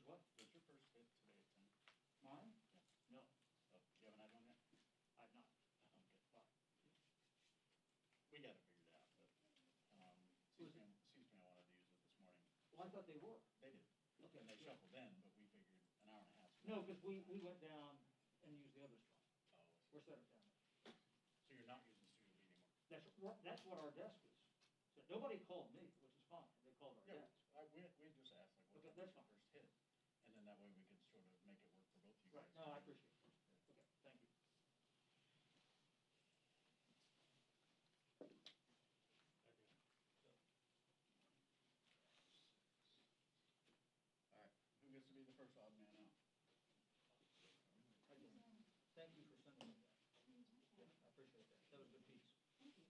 What? Was your first hit today at 10? Mine? Yeah. No, Oh, you haven't had one yet? I've not. Okay. Why? We got it figured out, but, Was seems to me I wanted to use it this morning. Well, I thought they were. They did. Okay. And they Yeah. shuffled in, but we figured an hour and a half. No, because we went down and used the other straw. Oh, I We're see. set up down there. So you're not using Studio B anymore? That's what our desk is. So nobody called me, which is fine. They called our Yeah, desk. we just asked, like, what Okay, time that's was your fine. first hit? And then that way we could sort of make it work for both of you guys. Right, no, I appreciate it. Okay, thank you. All right, who gets to be the first odd man out? Thank you for sending me that. Yeah, I appreciate that. That was a good piece. There you go.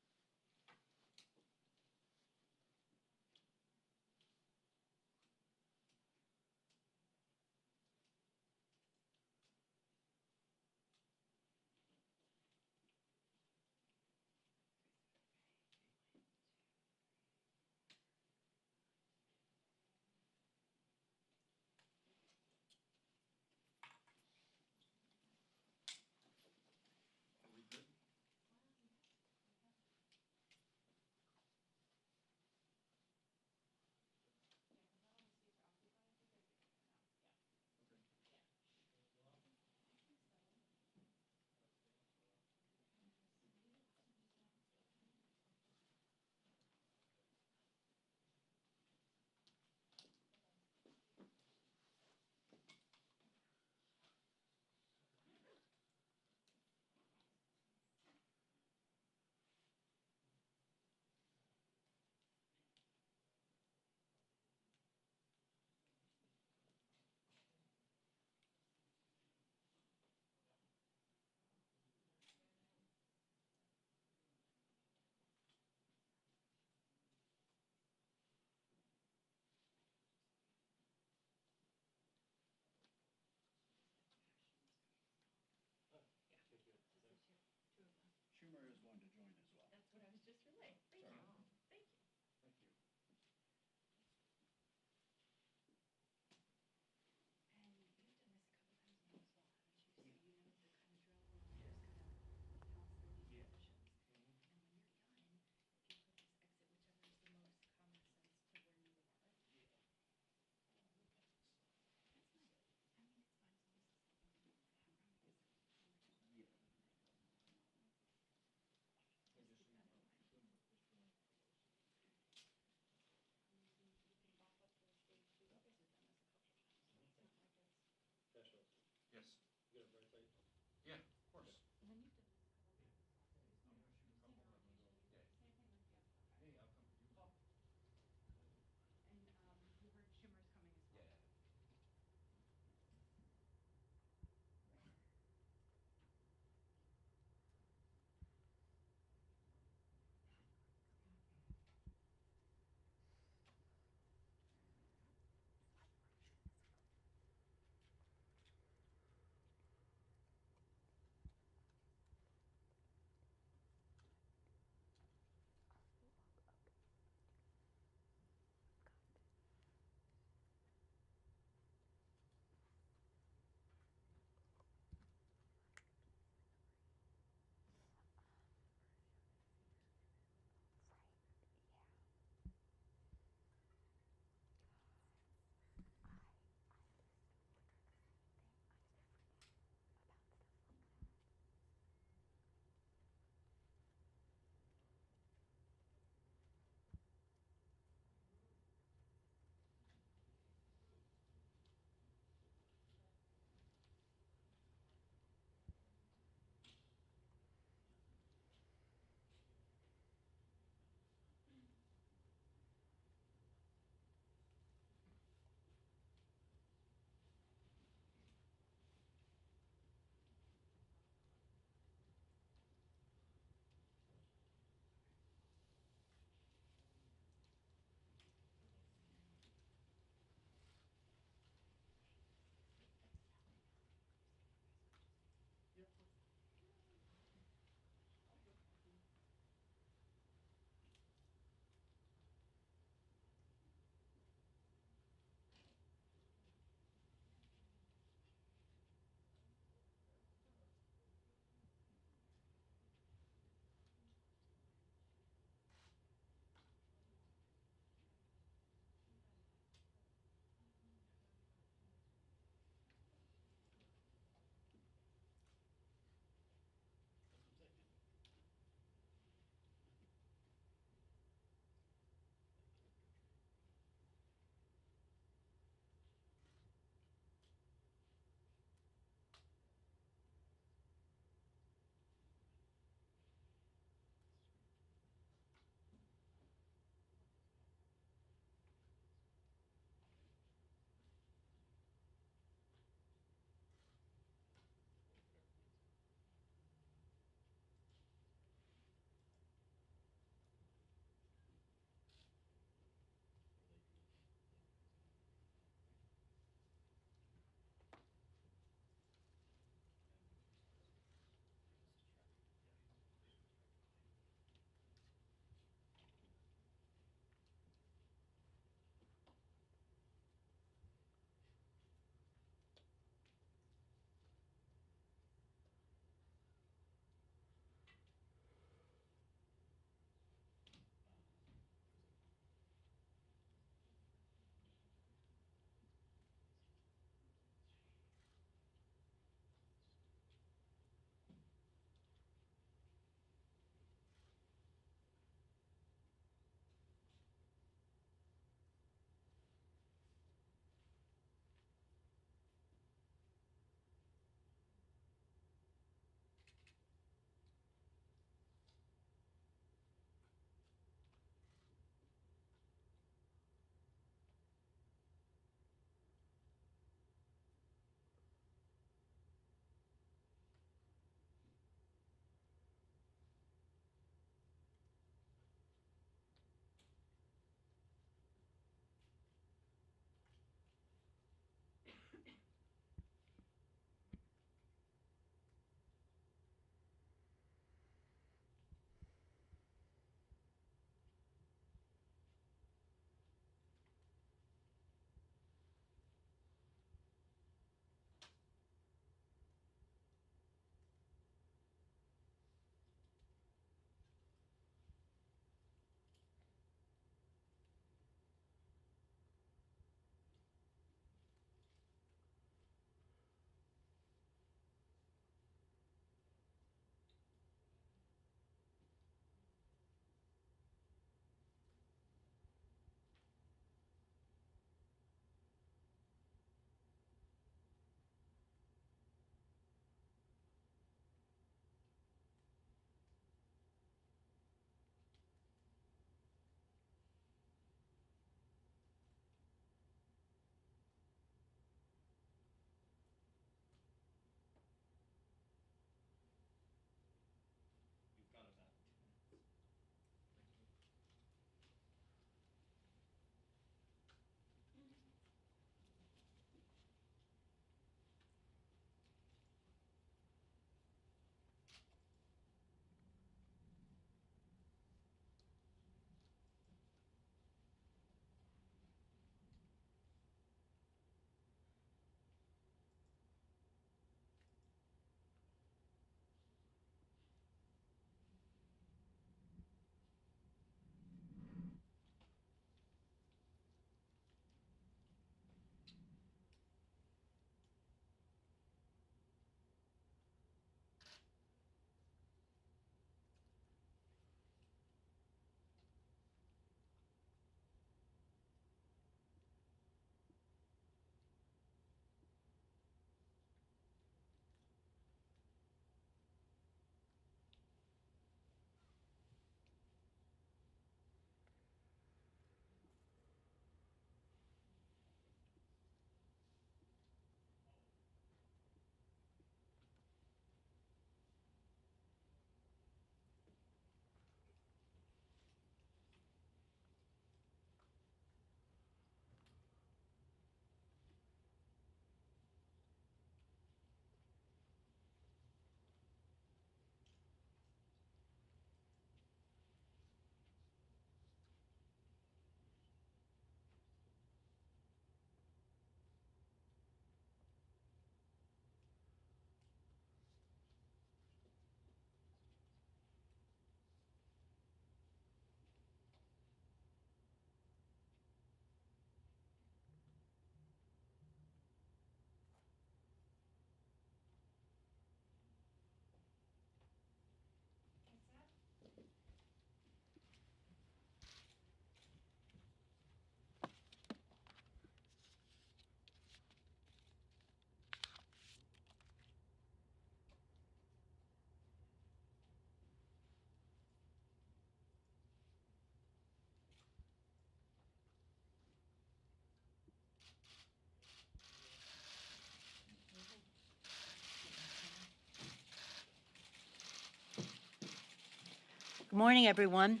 Good morning, everyone.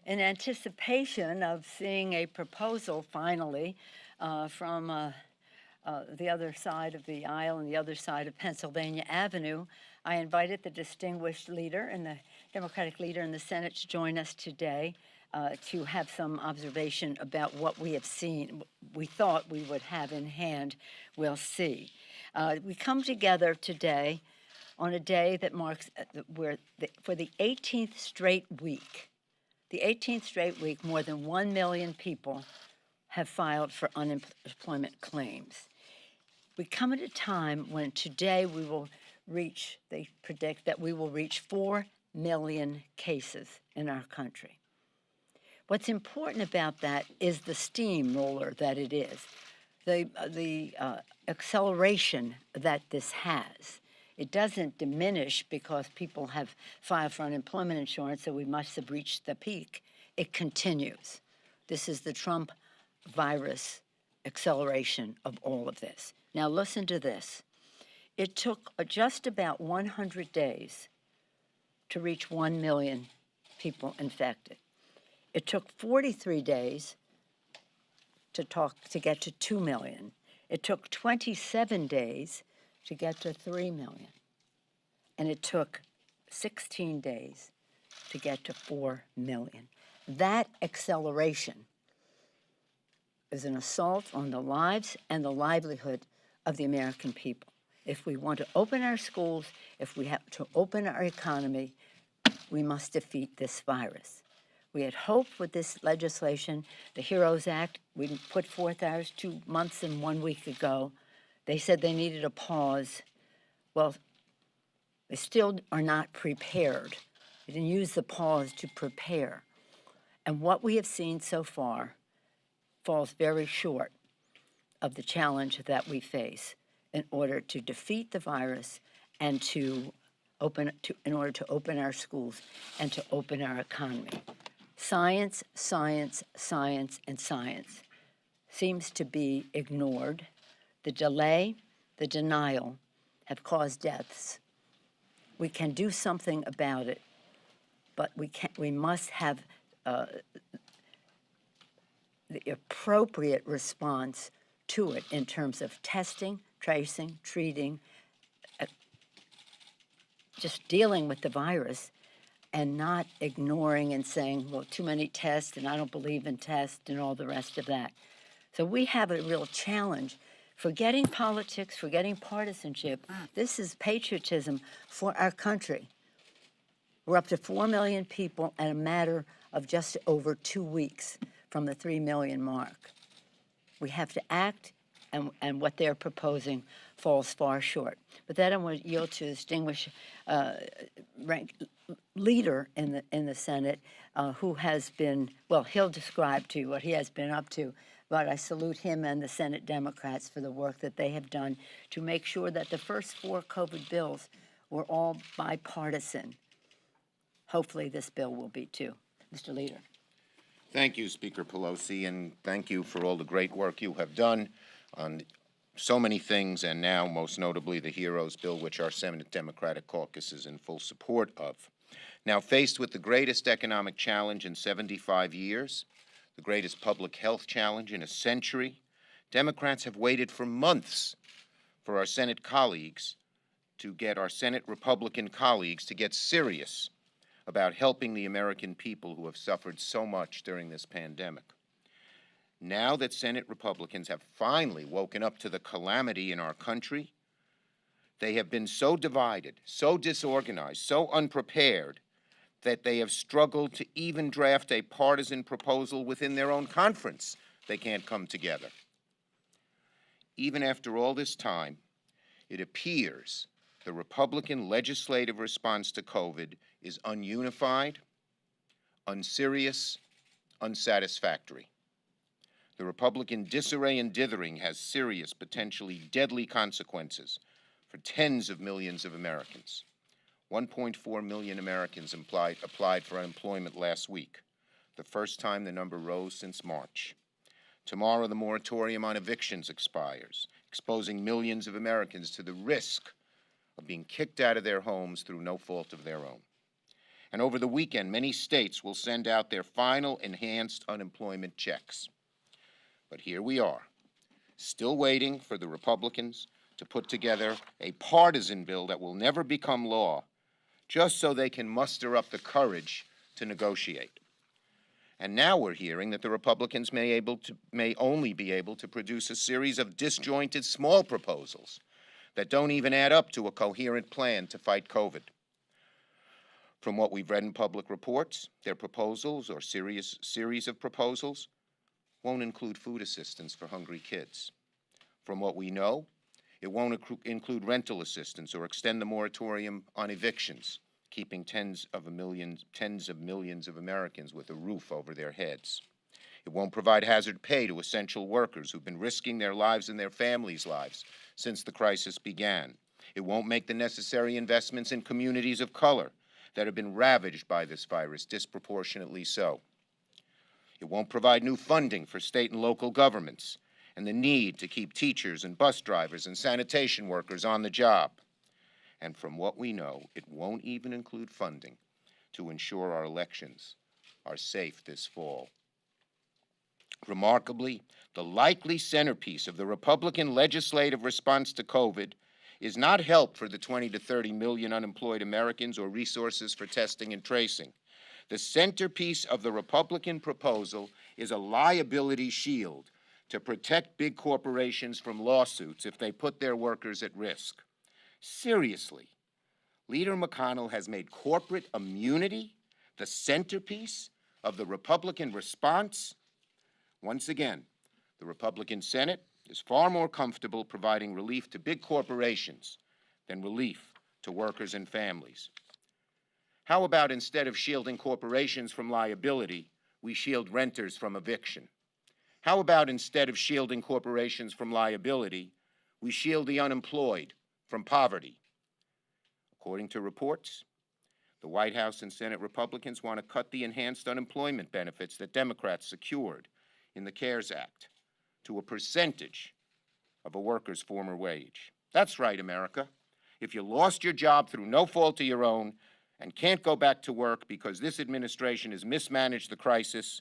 In anticipation of seeing a proposal finally from the other side of the aisle and the other side of Pennsylvania Avenue, I invited the distinguished leader and the Democratic leader in the Senate to join us today to have some observation about what we have seen, we thought we would have in hand. We'll see. We come together today on a day that marks for the 18th straight week, more than 1 million people have filed for unemployment claims. We come at a time when today we will reach, they predict that we will reach 4 million cases in our country. What's important about that is the steamroller that it is, the acceleration that this has. It doesn't diminish because people have filed for unemployment insurance, so we must have reached the peak. It continues. This is the Trump virus acceleration of all of this. Now listen to this. It took just about 100 days to reach 1 million people infected. It took 43 days to get to 2 million. It took 27 days to get to 3 million. And it took 16 days to get to 4 million. That acceleration is an assault on the lives and the livelihood of the American people. If we want to open our schools, if we have to open our economy, we must defeat this virus. We had hoped with this legislation, the HEROES Act, we put forth ours 2 months and 1 week ago. They said they needed a pause. Well, they still are not prepared. They didn't use the pause to prepare. And what we have seen so far falls very short of the challenge that we face in order to defeat the virus and in order to open our schools and to open our economy. Science, science, science, and science seems to be ignored. The delay, the denial have caused deaths. We can do something about it, but we must have the appropriate response to it in terms of testing, tracing, treating, just dealing with the virus and not ignoring and saying, well, too many tests and I don't believe in tests and all the rest of that. So we have a real challenge. Forgetting politics, forgetting partisanship, this is patriotism for our country. We're up to 4 million people in a matter of just over 2 weeks from the 3 million mark. We have to act, and what they're proposing falls far short. With that, I want to yield to distinguished leader in the Senate, who has been, well, he'll describe to you what he has been up to, but I salute him and the Senate Democrats for the work that they have done to make sure that the first 4 COVID bills were all bipartisan. Hopefully this bill will be too. Mr. Leader. Thank you, Speaker Pelosi, and thank you for all the great work you have done on so many things, and now most notably the HEROES bill, which our Senate Democratic Caucus is in full support of. Now, faced with the greatest economic challenge in 75 years, the greatest public health challenge in a century, Democrats have waited for months for our Senate colleagues to get our Senate Republican colleagues to get serious about helping the American people who have suffered so much during this pandemic. Now that Senate Republicans have finally woken up to the calamity in our country, they have been so divided, so disorganized, so unprepared that they have struggled to even draft a partisan proposal within their own conference. They can't come together. Even after all this time, it appears the Republican legislative response to COVID is ununified, unserious, unsatisfactory. The Republican disarray and dithering has serious, potentially deadly consequences for tens of millions of Americans. 1.4 million Americans applied for unemployment last week, the first time the number rose since March. Tomorrow, the moratorium on evictions expires, exposing millions of Americans to the risk of being kicked out of their homes through no fault of their own. And over the weekend, many states will send out their final enhanced unemployment checks. But here we are, still waiting for the Republicans to put together a partisan bill that will never become law, just so they can muster up the courage to negotiate. And now we're hearing that the Republicans may only be able to produce a series of disjointed small proposals that don't even add up to a coherent plan to fight COVID. From what we've read in public reports, their proposals, or series of proposals, won't include food assistance for hungry kids. From what we know, it won't include rental assistance or extend the moratorium on evictions, keeping tens of millions of Americans with a roof over their heads. It won't provide hazard pay to essential workers who've been risking their lives and their families' lives since the crisis began. It won't make the necessary investments in communities of color that have been ravaged by this virus, disproportionately so. It won't provide new funding for state and local governments and the need to keep teachers and bus drivers and sanitation workers on the job. And from what we know, it won't even include funding to ensure our elections are safe this fall. Remarkably, the likely centerpiece of the Republican legislative response to COVID is not help for the 20 to 30 million unemployed Americans or resources for testing and tracing. The centerpiece of the Republican proposal is a liability shield to protect big corporations from lawsuits if they put their workers at risk. Seriously, Leader McConnell has made corporate immunity the centerpiece of the Republican response? Once again, the Republican Senate is far more comfortable providing relief to big corporations than relief to workers and families. How about instead of shielding corporations from liability, we shield renters from eviction? How about instead of shielding corporations from liability, we shield the unemployed from poverty? According to reports, the White House and Senate Republicans want to cut the enhanced unemployment benefits that Democrats secured in the CARES Act to a percentage of a worker's former wage. That's right, America. If you lost your job through no fault of your own and can't go back to work because this administration has mismanaged the crisis,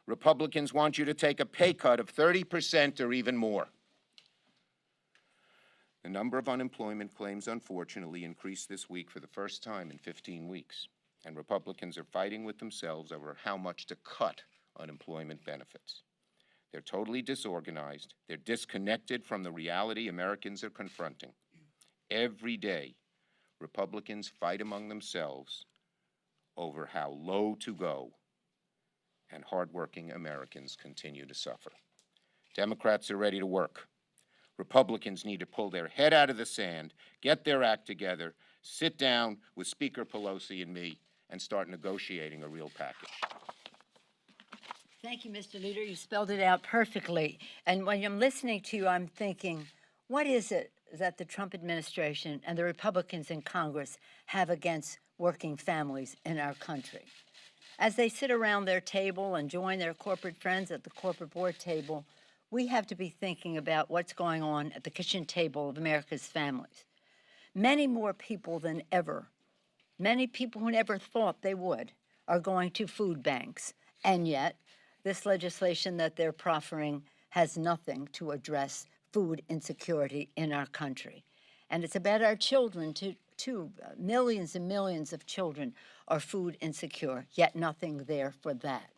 Republicans want you to take a pay cut of 30% or even more. The number of unemployment claims, unfortunately, increased this week for the first time in 15 weeks, and Republicans are fighting with themselves over how much to cut unemployment benefits. They're totally disorganized. They're disconnected from the reality Americans are confronting. Every day, Republicans fight among themselves over how low to go, and hardworking Americans continue to suffer. Democrats are ready to work. Republicans need to pull their head out of the sand, get their act together, sit down with Speaker Pelosi and me, and start negotiating a real package. Thank you, Mr. Leader. You spelled it out perfectly. And when I'm listening to you, I'm thinking, what is it that the Trump administration and the Republicans in Congress have against working families in our country? As they sit around their table and join their corporate friends at the corporate board table, we have to be thinking about what's going on at the kitchen table of America's families. Many more people than ever, many people who never thought they would, are going to food banks. And yet, this legislation that they're proffering has nothing to address food insecurity in our country. And it's about our children, too. Millions and millions of children are food insecure, yet nothing there for that.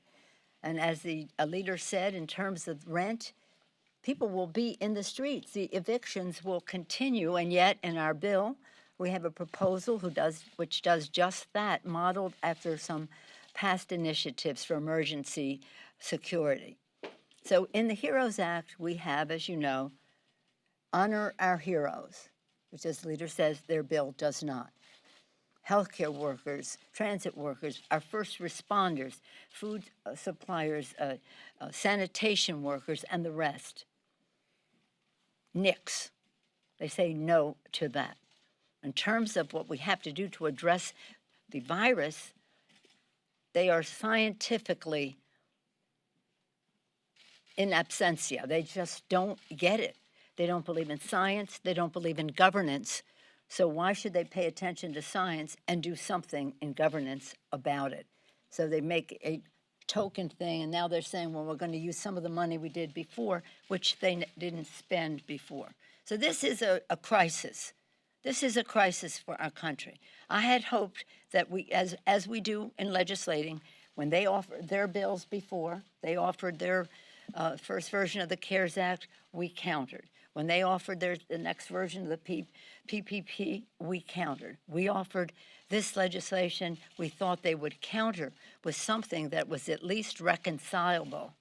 And as the leader said, in terms of rent, people will be in the streets. The evictions will continue, and yet in our bill, we have a proposal which does just that, modeled after some past initiatives for emergency security. So in the HEROES Act, we have, as you know, honor our heroes, which, as the leader says, their bill does not. Healthcare workers, transit workers, our first responders, food suppliers, sanitation workers, and the rest. Nix. They say no to that. In terms of what we have to do to address the virus, they are scientifically in absentia. They just don't get it. They don't believe in science. They don't believe in governance. So why should they pay attention to science and do something in governance about it? So they make a token thing, and now they're saying, well, we're going to use some of the money we did before, which they didn't spend before. So this is a crisis. This is a crisis for our country. I had hoped that we, as we do in legislating, when they offered their bills before, they offered their first version of the CARES Act, we countered. When they offered the next version of the PPP, we countered. We offered this legislation, we thought they would counter with something that was at least reconcilable.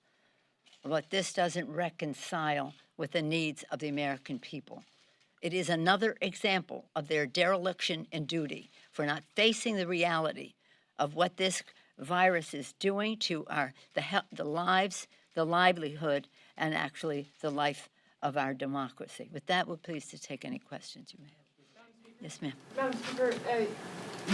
But this doesn't reconcile with the needs of the American people. It is another example of their dereliction in duty for not facing the reality of what this virus is doing to the lives, the livelihood, and actually the life of our democracy. With that, we're pleased to take any questions you may have. Yes, ma'am. Madam Speaker,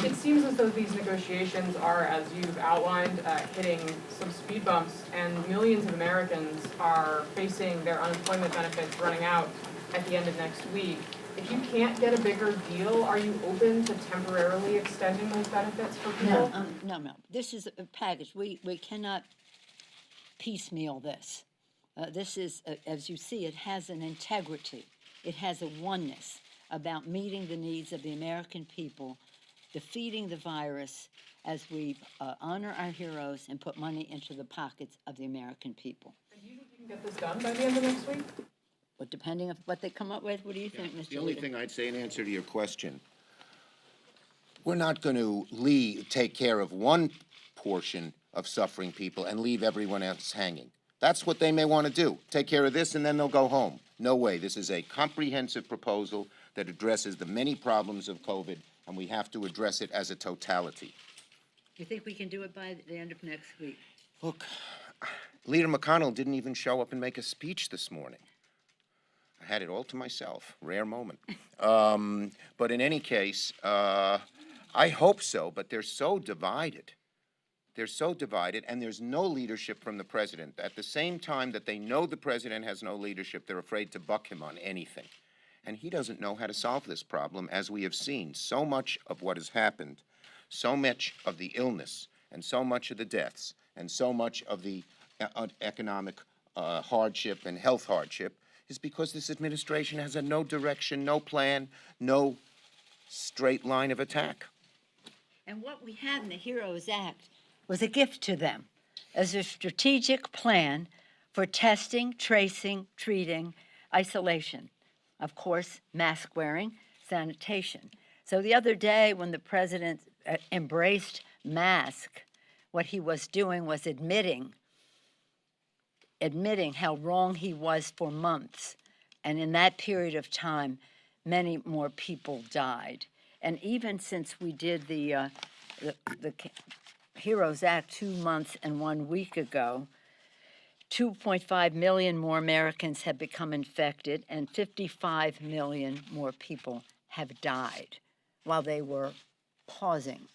it seems as though these negotiations are, as you've outlined, hitting some speed bumps, and millions of Americans are facing their unemployment benefits running out at the end of next week. If you can't get a bigger deal, are you open to temporarily extending those benefits for people? No. This is a package. We cannot piecemeal this. This is, as you see, it has an integrity. It has a oneness about meeting the needs of the American people, defeating the virus as we honor our heroes and put money into the pockets of the American people. Do you think you can get this done by the end of next week? But depending on what they come up with, what do you think, Mr. The only Leader? thing I'd say in answer to your question, we're not going to take care of one portion of suffering people and leave everyone else hanging. That's what they may want to do. Take care of this and then they'll go home. No way. This is a comprehensive proposal that addresses the many problems of COVID, and we have to address it as a totality. You think we can do it by the end of next week? Look, Leader McConnell didn't even show up and make a speech this morning. I had it all to myself. Rare moment. But in any case, I hope so, but they're so divided. They're so divided, and there's no leadership from the president. At the same time that they know the president has no leadership, they're afraid to buck him on anything. And he doesn't know how to solve this problem, as we have seen. So much of what has happened, so much of the illness, and so much of the deaths, and so much of the economic hardship and health hardship is because this administration has a no direction, no plan, no straight line of attack. And what we had in the HEROES Act was a gift to them as a strategic plan for testing, tracing, treating, isolation. Of course, mask wearing, sanitation. So the other day when the president embraced mask, what he was doing was admitting how wrong he was for months. And in that period of time, many more people died. And even since we did the HEROES Act 2 months and 1 week ago, 2.5 million more Americans have become infected and 55 million more people have died while they were pausing,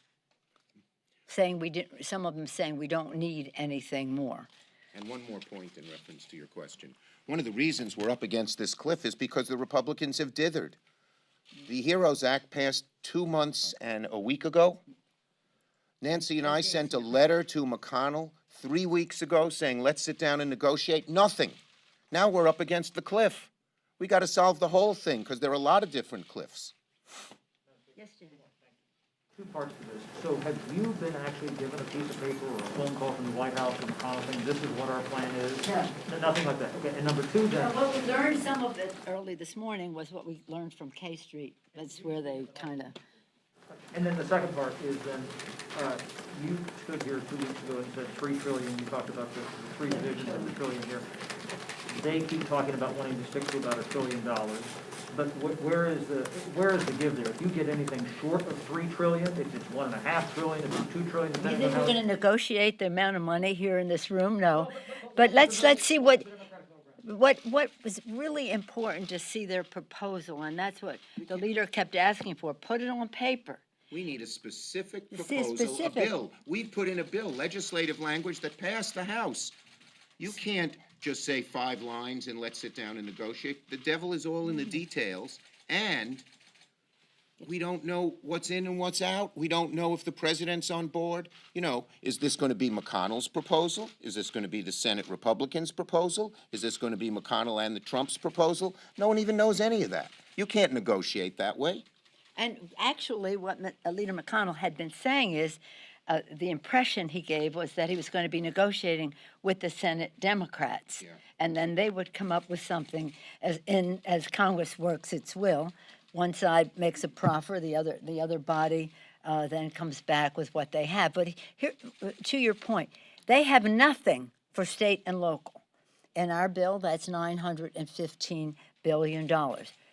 saying some of them saying we don't need anything more. And one more point in reference to your question. One of the reasons we're up against this cliff is because the Republicans have dithered. The HEROES Act passed 2 months and a week ago. Nancy and I sent a letter to McConnell 3 weeks ago saying, let's sit down and negotiate. Nothing. Now we're up against the cliff. We got to solve the whole thing because there are a lot of different cliffs. Yes, Jim. 2 parts to this. So have you been actually given a piece of paper or a phone call from the White House or McConnell saying this is what our plan is? No. Nothing like that. Okay, and number 2 then. What we learned, some of it early this morning, was what we learned from K Street. That's where they kind of... And then the second part is then, you stood here 2 weeks ago and said $3 trillion. You talked about the 3 divisions of the trillion here. They keep talking about wanting to stick to about $1 trillion. But where is the give there? If you get anything short of $3 trillion, if it's $1.5 trillion, if it's $2 trillion, You depending think on we're how. going to negotiate the amount of money here in this room? No. But let's see what was really important to see their proposal, and that's what the leader kept asking for. Put it on paper. We need a specific See, proposal, specific. a bill. We've put in a bill, legislative language that passed the House. You can't just say 5 lines and let's sit down and negotiate. The devil is all in the details, and We don't know what's in and what's out. We don't know if the president's on board. You know, is this going to be McConnell's proposal? Is this going to be the Senate Republicans' proposal? Is this going to be McConnell and the Trump's proposal? No one even knows any of that. You can't negotiate that way. And actually, what Leader McConnell had been saying is, the impression he gave was that he was going to be negotiating with the Senate Democrats. Yeah. And then they would come up with something as Congress works its will. One side makes a proffer, the other body then comes back with what they have. But here, to your point, they have nothing for state and local. In our bill, that's $915 billion.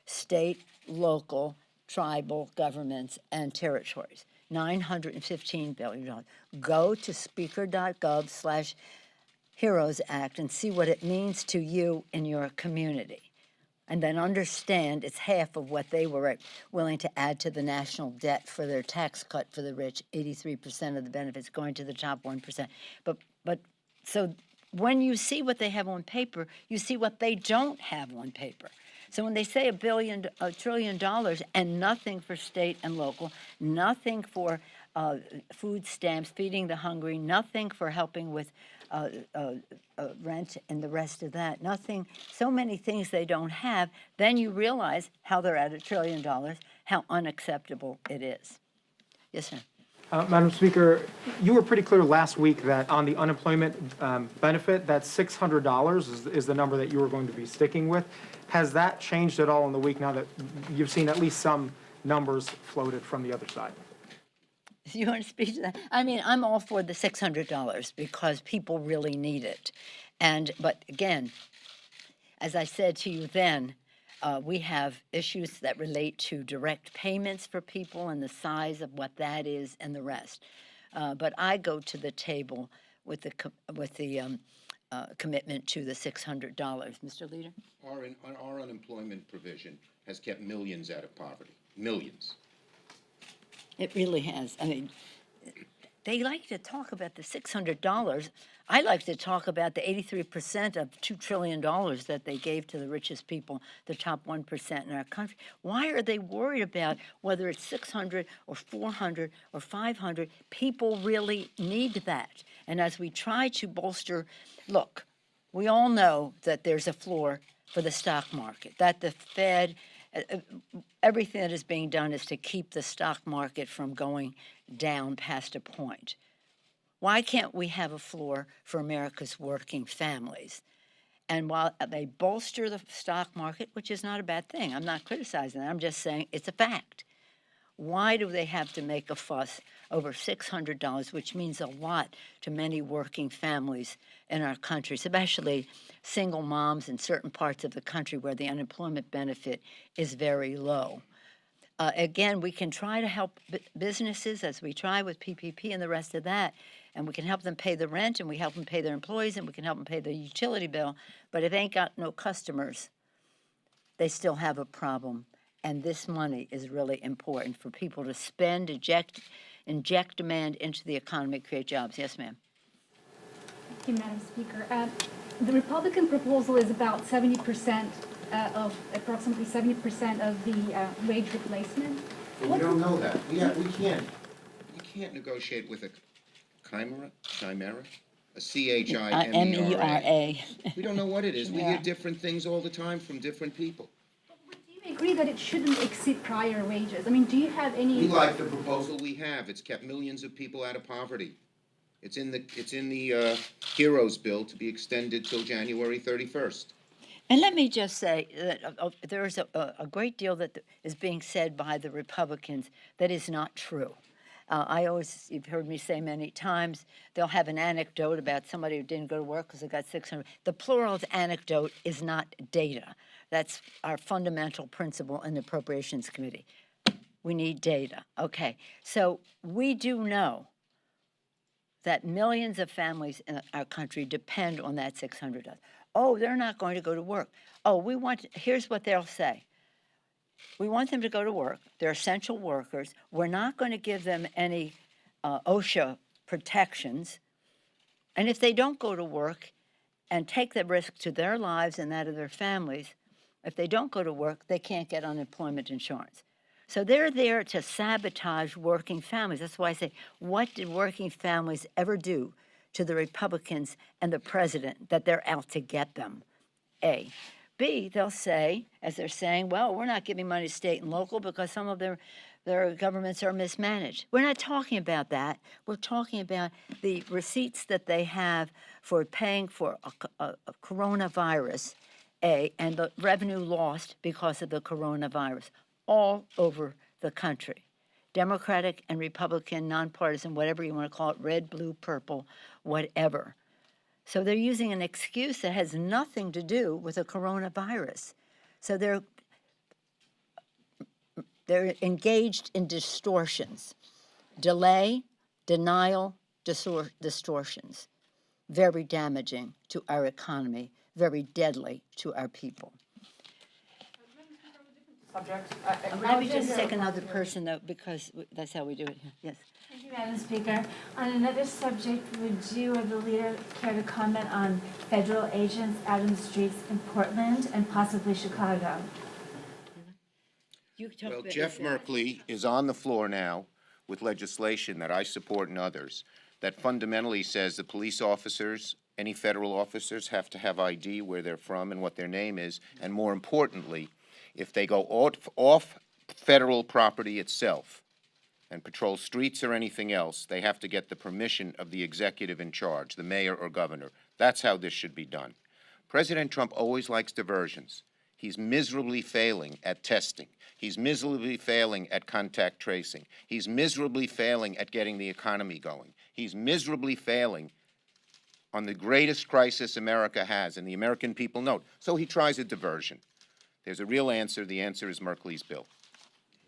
State, local, tribal governments, and territories. $915 billion. Go to speaker.gov/Heroes Act and see what it means to you in your community. And then understand it's half of what they were willing to add to the national debt for their tax cut for the rich, 83% of the benefits going to the top 1%. But so when you see what they have on paper, you see what they don't have on paper. So when they say $1 trillion and nothing for state and local, nothing for food stamps, feeding the hungry, nothing for helping with rent and the rest of that, nothing, so many things they don't have, then you realize how they're at $1 trillion, how unacceptable it is. Yes, sir. Madam Speaker, you were pretty clear last week that on the unemployment benefit, that $600 is the number that you were going to be sticking with. Has that changed at all in the week now that you've seen at least some numbers floated from the other side? You want to speak to that? I mean, I'm all for the $600 because people really need it. But again, as I said to you then, we have issues that relate to direct payments for people and the size of what that is and the rest. But I go to the table with the commitment to the $600. Mr. Leader? Our unemployment provision has kept millions out of poverty. Millions. It really has. I mean, they like to talk about the $600. I like to talk about the 83% of $2 trillion that they gave to the richest people, the top 1% in our country. Why are they worried about whether it's 600 or 400 or 500? People really need that. And as we try to bolster, look, we all know that there's a floor for the stock market, that the Fed, everything that is being done is to keep the stock market from going down past a point. Why can't we have a floor for America's working families? And while they bolster the stock market, which is not a bad thing, I'm not criticizing that, I'm just saying it's a fact. Why do they have to make a fuss over $600, which means a lot to many working families in our country, especially single moms in certain parts of the country where the unemployment benefit is very low? Again, we can try to help businesses as we try with PPP and the rest of that, and we can help them pay the rent, and we help them pay their employees, and we can help them pay the utility bill, but if they ain't got no customers, they still have a problem. And this money is really important for people to spend, inject demand into the economy, create jobs. Yes, ma'am. Thank you, Madam Speaker. The Republican proposal is about 70% of approximately 70% of the wage replacement. But we don't know that. We can't negotiate with a chimera, a CHIMERA. MERA. We don't know what it is. We hear Yeah. different things all the time from different people. Do you agree that it shouldn't exceed prior wages? I mean, do you have any? We like the proposal we have. It's kept millions of people out of poverty. It's in the Heroes Bill to be extended till January 31st. And let me just say that there is a great deal that is being said by the Republicans that is not true. You've heard me say many times, they'll have an anecdote about somebody who didn't go to work because they got 600. The plural of anecdote is not data. That's our fundamental principle in the Appropriations Committee. We need data. Okay, so we do know that millions of families in our country depend on that $600. Oh, they're not going to go to work. Oh, here's what they'll say. We want them to go to work. They're essential workers. We're not going to give them any OSHA protections. And if they don't go to work and take the risk to their lives and that of their families, if they don't go to work, they can't get unemployment insurance. So they're there to sabotage working families. That's why I say, what did working families ever do to the Republicans and the president that they're out to get them? A. B, they'll say, as they're saying, well, we're not giving money to state and local because some of their governments are mismanaged. We're not talking about that. We're talking about the receipts that they have for paying for a coronavirus, A, and the revenue lost because of the coronavirus all over the country. Democratic and Republican, nonpartisan, whatever you want to call it, red, blue, purple, whatever. So they're using an excuse that has nothing to do with the coronavirus. So they're engaged in distortions, delay, denial, distortions, very damaging to our economy, very deadly to our people. Subject. Let me just take another person, though, because that's how we do it here. Yes. Thank you, Madam Speaker. On another subject, would you or the leader care to comment on federal agents out in the streets in Portland and possibly Chicago? You talk Well, about Jeff yourself. Merkley is on the floor now with legislation that I support and others that fundamentally says the police officers, any federal officers, have to have ID, where they're from and what their name is, and more importantly, if they go off federal property itself and patrol streets or anything else, they have to get the permission of the executive in charge, the mayor or governor. That's how this should be done. President Trump always likes diversions. He's miserably failing at testing. He's miserably failing at contact tracing. He's miserably failing at getting the economy going. He's miserably failing on the greatest crisis America has, and the American people know it. So he tries a diversion. There's a real answer. The answer is Merkley's bill.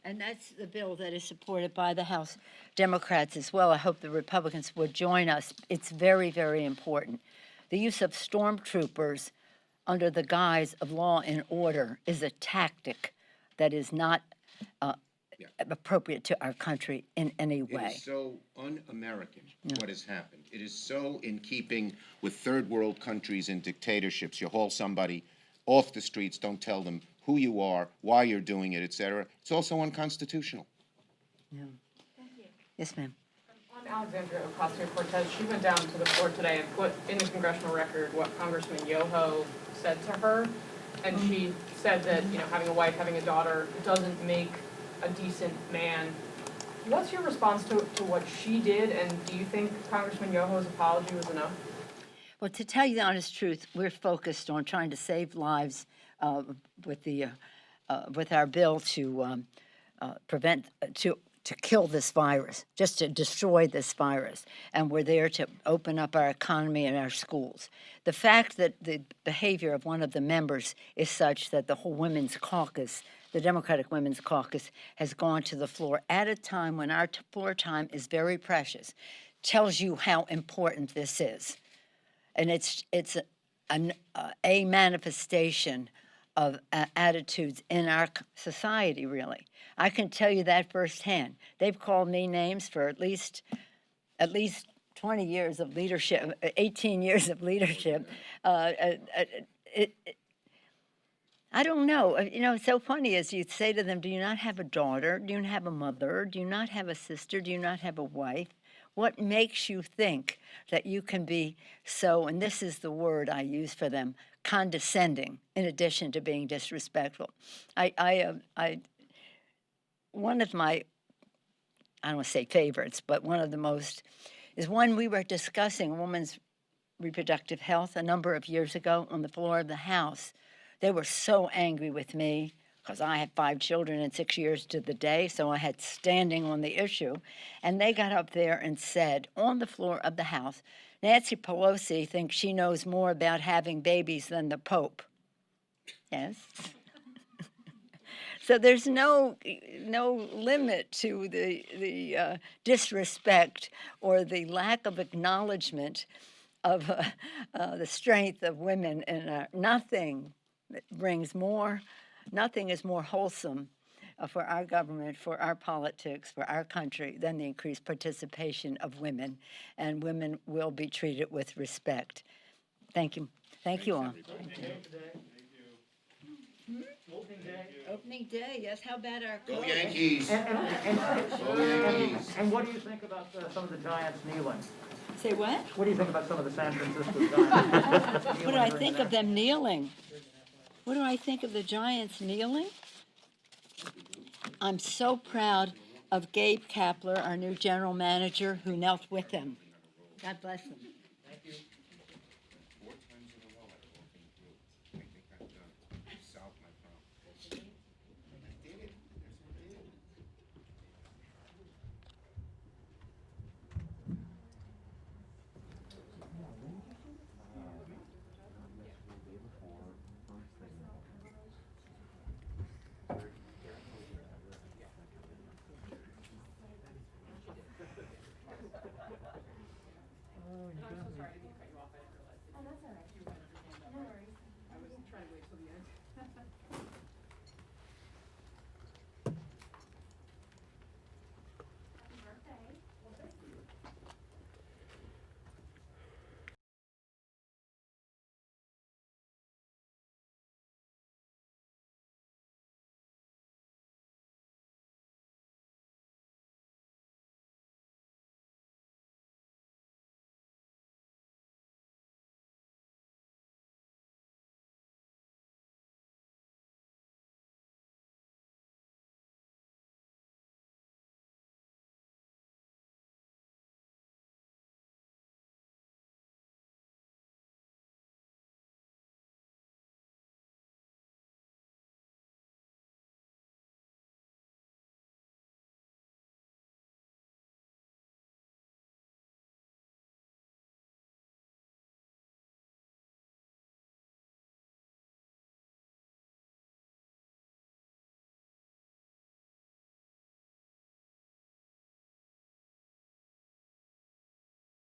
And that's the bill that is supported by the House Democrats as well. I hope the Republicans would join us. It's very, very important. The use of stormtroopers under the guise of law and order is a tactic that is not appropriate to our country in any way. It is so un-American what has happened. It is so in keeping with third world countries and dictatorships. You haul somebody off the streets, don't tell them who you are, why you're doing it, etc. It's also unconstitutional. Yes, ma'am. On Alexandria Ocasio-Cortez, she went down to the floor today and put in the congressional record what Congressman Yoho said to her. And she said that, having a wife, having a daughter, doesn't make a decent man. What's your response to what she did, and do you think Congressman Yoho's apology was enough? Well, to tell you the honest truth, we're focused on trying to save lives with our bill to to kill this virus, just to destroy this virus. And we're there to open up our economy and our schools. The fact that the behavior of one of the members is such that the whole Women's Caucus, the Democratic Women's Caucus, has gone to the floor at a time when our floor time is very precious, tells you how important this is. And it's a manifestation of attitudes in our society, really. I can tell you that firsthand. They've called me names for at least 20 years of leadership, 18 years of leadership. I don't know. It's so funny as you say to them, do you not have a daughter? Do you not have a mother? Do you not have a sister? Do you not have a wife? What makes you think that you can be so, and this is the word I use for them, condescending, in addition to being disrespectful? One of my, I don't want to say favorites, but one of the most, is one we were discussing women's reproductive health a number of years ago on the floor of the House. They were so angry with me because I had 5 children in 6 years to the day, so I had standing on the issue. And they got up there and said, on the floor of the House, Nancy Pelosi thinks she knows more about having babies than the Pope. Yes. So there's no limit to the disrespect or the lack of acknowledgement of the strength of women. And nothing is more wholesome for our government, for our politics, for our country than the increased participation of women. And women will be treated with respect. Thank you. Thank you all. Thank you. Opening day. Opening day, yes, how about our Go coach? Yankees! And what do you think about some of the Giants kneeling? Say what? What do you think about some of the San Francisco Giants? What do I think of them kneeling? What do I think of the Giants kneeling? I'm so proud of Gabe Kapler, our new general manager, who knelt with them. God bless him.